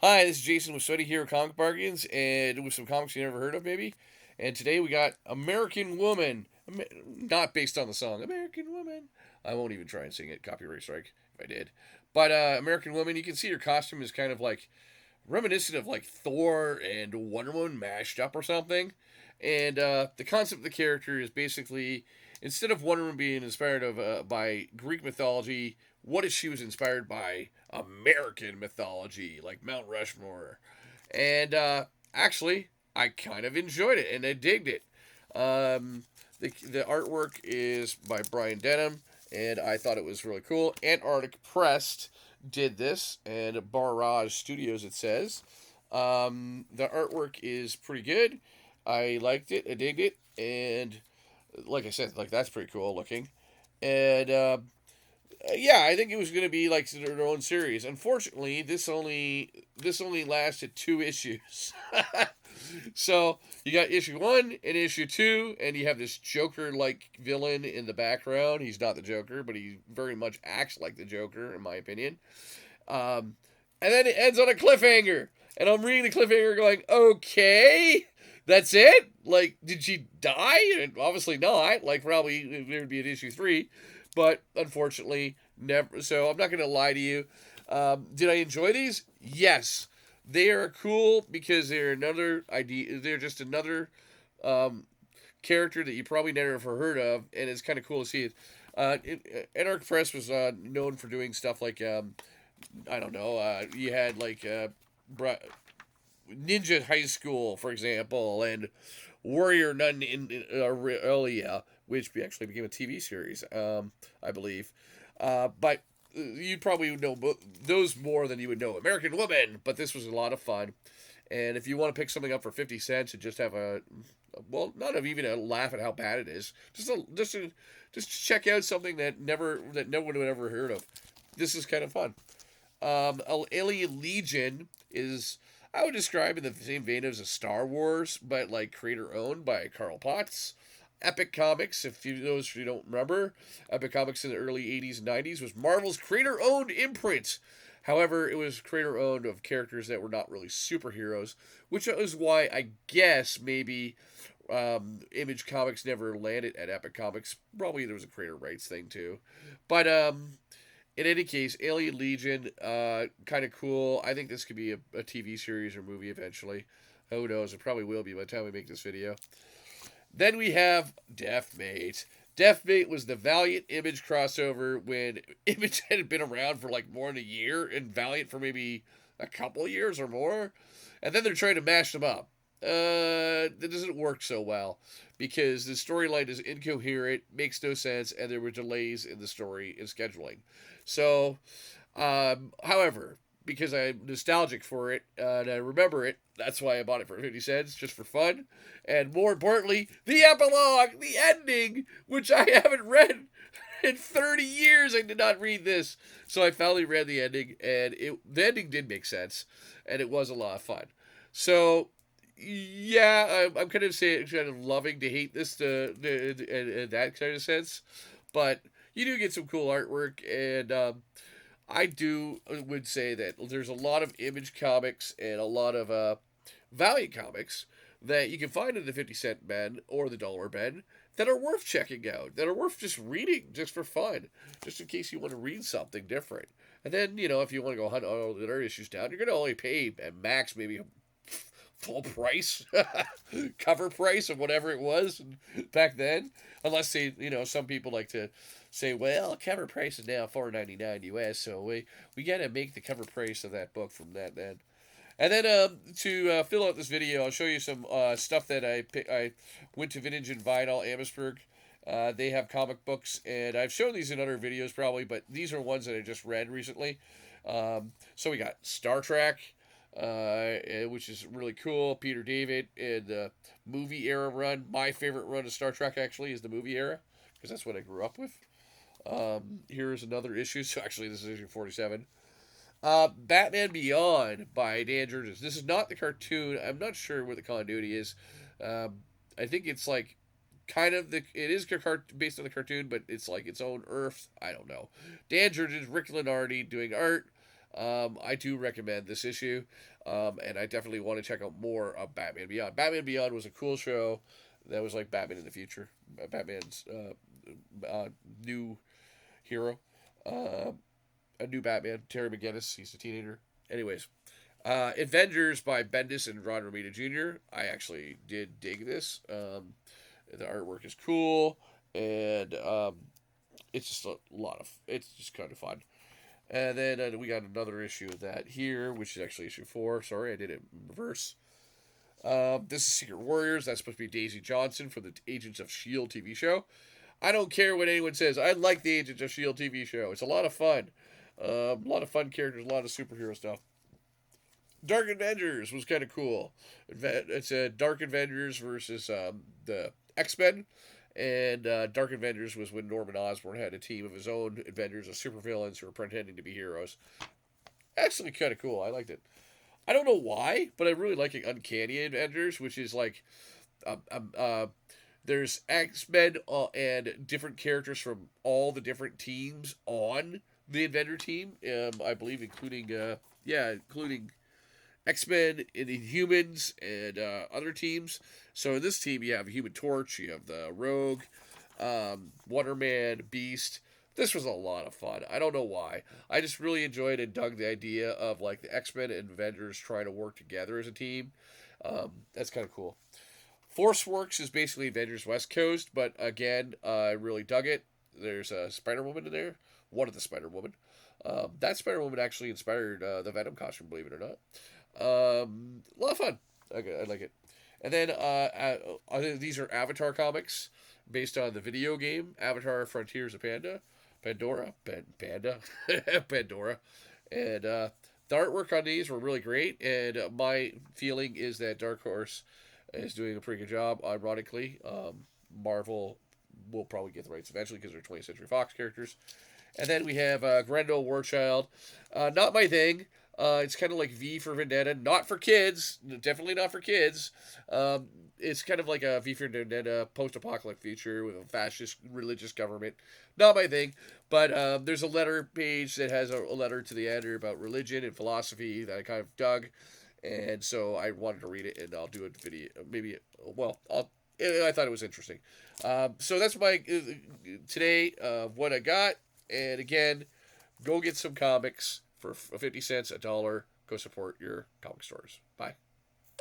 Hi, this is Jason with Sweaty Hero Comic Bargains, and with some comics you never heard of, maybe. And today we got American Woman, not based on the song American Woman. I won't even try and sing it, copyright strike if I did. But American Woman, you can see her costume is kind of like reminiscent of like Thor and Wonder Woman mashed up or something. And the concept of the character is basically instead of Wonder Woman being inspired by Greek mythology, what if she was inspired by American mythology, like Mount Rushmore? And actually, I kind of enjoyed it and I digged it. The artwork is by Brian Denham, and I thought it was really cool. Antarctic Press did this, and Barrage Studios, it says. The artwork is pretty good. I liked it. I digged it, and like I said, like that's pretty cool looking. And yeah, I think it was going to be like their own series. Unfortunately, this only lasted 2 issues. So you got issue 1 and issue 2, and you have this Joker like villain in the background. He's not the Joker, but he very much acts like the Joker, in my opinion. Um, and then it ends on a cliffhanger, and I'm reading the cliffhanger, going, "Okay, that's it. Like, did she die? And obviously not. Like, probably there would be an issue 3, but unfortunately, never. So I'm not going to lie to you. Did I enjoy these? Yes, they are cool because they're another idea. They're just another um, character that you probably never have heard of, and it's kind of cool to see it. Anarch Press was known for doing stuff like I don't know. You had like Ninja High School, for example, and Warrior Nun in Aurelia, which actually became a TV series, I believe. But you probably know those more than you would know American Woman. But this was a lot of fun, and if you want to pick something up for 50 cents and just have well, not even a laugh at how bad it is, just check out something that no one would ever heard of. This is kind of fun. Alien Legion is, I would describe in the same vein as a Star Wars, but like creator owned by Carl Potts. Epic Comics, if you those who don't remember, Epic Comics in the early 80s and 90s was Marvel's creator owned imprint. However, it was creator owned of characters that were not really superheroes, which is why I guess maybe Image Comics never landed at Epic Comics. Probably there was a creator rights thing too. But in any case, Alien Legion, kind of cool. I think this could be a TV series or movie eventually. Who knows? It probably will be by the time we make this video. Then we have Deathmate. Deathmate was the Valiant Image crossover when Image had been around for like more than a year and Valiant for maybe a couple of years or more. And then they're trying to mash them up. That doesn't work so well because the storyline is incoherent, makes no sense, and there were delays in the story and scheduling. So, however, because I'm nostalgic for it and I remember it, that's why I bought it for 50 cents, just for fun. And more importantly, the epilogue, the ending, which I haven't read in 30 years. I did not read this. So I finally read the ending, and the ending did make sense, and it was a lot of fun. So, yeah, I'm kind of saying, kind of loving to hate this in that kind of sense. But you do get some cool artwork, and I do would say that there's a lot of Image comics and a lot of Valiant comics that you can find in the 50 cent bin or the dollar bin that are worth checking out, that are worth just reading just for fun, just in case you want to read something different. And then, if you want to go hunt all the other issues down, you're going to only pay at max maybe full price, cover price of whatever it was back then. Unless some people like to say, well, cover price is now $4.99 US, so we got to make the cover price of that book from that then. And then to fill out this video, I'll show you some stuff that I went to Vintage and Vinyl Amherstburg. They have comic books, and I've shown these in other videos probably, but these are ones that I just read recently. So we got Star Trek, which is really cool. Peter David in the movie era run. My favorite run of Star Trek actually is the movie era because that's what I grew up with. Here's another issue. So actually, this is issue 47. Batman Beyond by Dan Jurgens. This is not the cartoon. I'm not sure what the continuity is. I think it's like kind of it is based on the cartoon, but it's like its own Earth. I don't know. Dan Jurgens, Rick Lenardi doing art. I do recommend this issue, and I definitely want to check out more of Batman Beyond. Batman Beyond was a cool show that was like Batman in the future, Batman's new hero, uh, a new Batman, Terry McGinnis. He's a teenager. Anyways, Avengers by Bendis and Ron Romita Jr. I actually did dig this. The artwork is cool, and it's just a lot of. It's just kind of fun. And then we got another issue of that here, which is actually issue 4. Sorry, I did it in reverse. This is Secret Warriors. That's supposed to be Daisy Johnson from the Agents of S.H.I.E.L.D. TV show. I don't care what anyone says. I like the Agents of S.H.I.E.L.D. TV show. It's a lot of fun. A lot of fun characters, a lot of superhero stuff. Dark Avengers was kind of cool. It's a Dark Avengers versus the X-Men. And Dark Avengers was when Norman Osborn had a team of his own Avengers of supervillains who were pretending to be heroes. Actually, kind of cool. I liked it. I don't know why, but I really like Uncanny Avengers, which is like um, um, uh, there's X-Men and different characters from all the different teams on the Avenger team. I believe, including X-Men and Inhumans and other teams. So in this team, you have Human Torch, you have the Rogue, Wonder Man, Beast. This was a lot of fun. I don't know why. I just really enjoyed and dug the idea of like the X-Men and Avengers trying to work together as a team. That's kind of cool. Force Works is basically Avengers West Coast, but again, I really dug it. There's a Spider Woman in there, one of the Spider Woman. That Spider Woman actually inspired the Venom costume, believe it or not. A lot of fun. I like it. And then these are Avatar comics based on the video game Avatar: Frontiers of Panda, Pandora, and the artwork on these were really great. And my feeling is that Dark Horse is doing a pretty good job. Ironically, Marvel will probably get the rights eventually because they're 20th Century Fox characters. And then we have Grendel Warchild. Not my thing. It's kind of like V for Vendetta. Not for kids. Definitely not for kids. It's kind of like a V for Vendetta post-apocalyptic future with a fascist religious government. Not my thing. But there's a letter page that has a letter to the editor about religion and philosophy that I kind of dug. And so I wanted to read it, and I'll do a video. Maybe, well, I thought it was interesting. So that's my today what I got. And again, go get some comics for 50 cents, $1. Go support your comic stores. Bye.